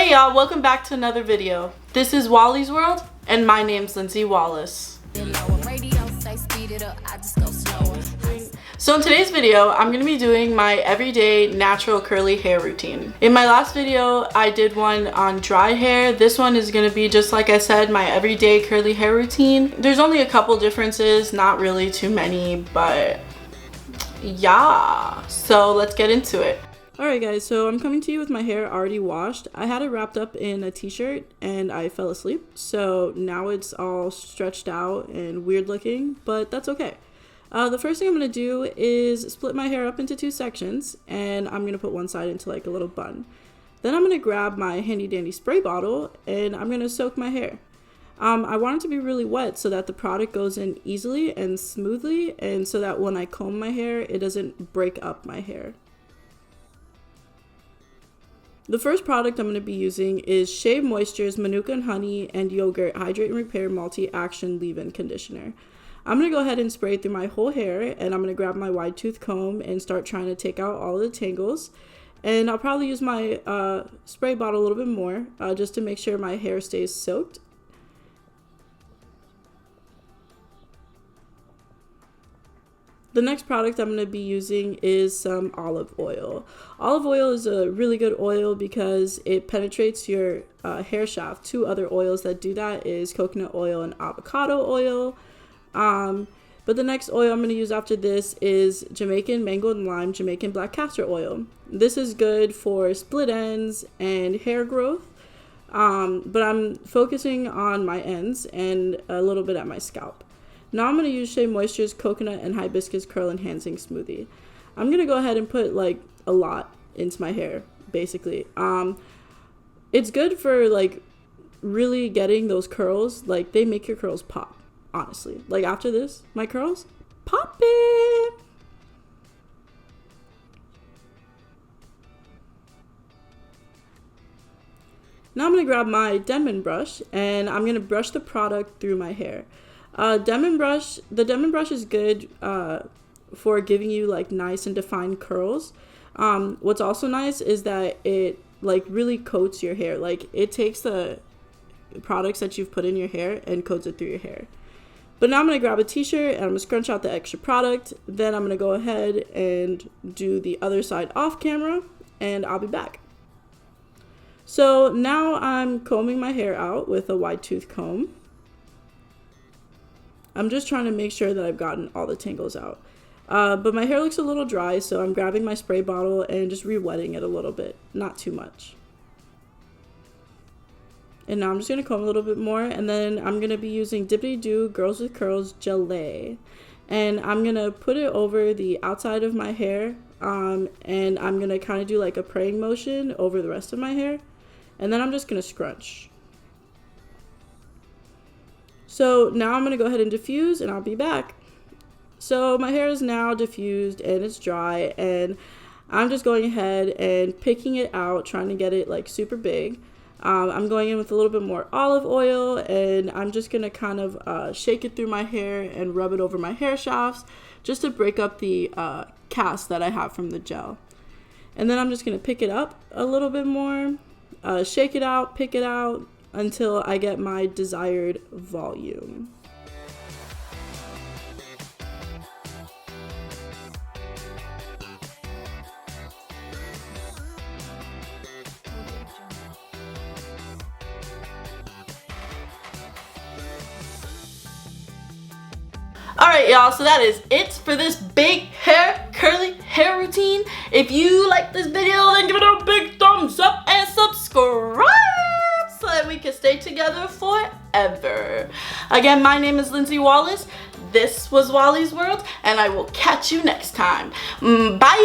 Hey y'all, welcome back to another video. This is Wally's World, and my name's Lindsay Wallace. So in today's video, I'm going to be doing my everyday natural curly hair routine. In my last video, I did one on dry hair. This one is going to be, just like I said, my everyday curly hair routine. There's only a couple differences, not really too many, but yeah. So let's get into it. Alright guys, so I'm coming to you with my hair already washed. I had it wrapped up in a t-shirt and I fell asleep. So now it's all stretched out and weird looking, but that's okay. The first thing I'm going to do is split my hair up into two sections, and I'm going to put one side into like a little bun. Then I'm going to grab my handy dandy spray bottle and I'm going to soak my hair. I want it to be really wet so that the product goes in easily and smoothly, and so that when I comb my hair, it doesn't break up my hair. The first product I'm going to be using is Shea Moisture's Manuka and Honey and Yogurt Hydrate and Repair Multi-Action Leave-In Conditioner. I'm going to go ahead and spray it through my whole hair, and I'm going to grab my wide tooth comb and start trying to take out all the tangles. And I'll probably use my spray bottle a little bit more just to make sure my hair stays soaked. The next product I'm going to be using is some olive oil. Olive oil is a really good oil because it penetrates your hair shaft. Two other oils that do that is coconut oil and avocado oil. But the next oil I'm going to use after this is Jamaican Mango and Lime Jamaican Black Castor Oil. This is good for split ends and hair growth, but I'm focusing on my ends and a little bit at my scalp. Now I'm going to use Shea Moisture's Coconut and Hibiscus Curl Enhancing Smoothie. I'm going to go ahead and put like a lot into my hair, basically. It's good for like really getting those curls. Like, they make your curls pop, honestly. Like, after this, my curls poppin'. Now I'm going to grab my Denman brush and I'm going to brush the product through my hair. The Denman brush is good for giving you like nice and defined curls. What's also nice is that it like really coats your hair. Like, it takes the products that you've put in your hair and coats it through your hair. But now I'm going to grab a t-shirt and I'm going to scrunch out the extra product. Then I'm going to go ahead and do the other side off camera, and I'll be back. So now I'm combing my hair out with a wide tooth comb. I'm just trying to make sure that I've gotten all the tangles out. But my hair looks a little dry, so I'm grabbing my spray bottle and just re-wetting it a little bit, not too much. And now I'm just going to comb a little bit more, and then I'm going to be using Dippity Doo Girls with Curls Gelée. And I'm going to put it over the outside of my hair, and I'm going to kind of do like a praying motion over the rest of my hair. And then I'm just going to scrunch. So now I'm going to go ahead and diffuse, and I'll be back. So my hair is now diffused and it's dry, and I'm just going ahead and picking it out, trying to get it like super big. I'm going in with a little bit more olive oil, and I'm just going to kind of shake it through my hair and rub it over my hair shafts just to break up the cast that I have from the gel. And then I'm just going to pick it up a little bit more, shake it out, pick it out, until I get my desired volume. Alright y'all, so that is it for this big hair, curly hair routine. If you like this video, then give it a big thumbs up and subscribe so that we can stay together forever. Again, my name is Lindsay Wallace. This was Wally's World, and I will catch you next time. Bye!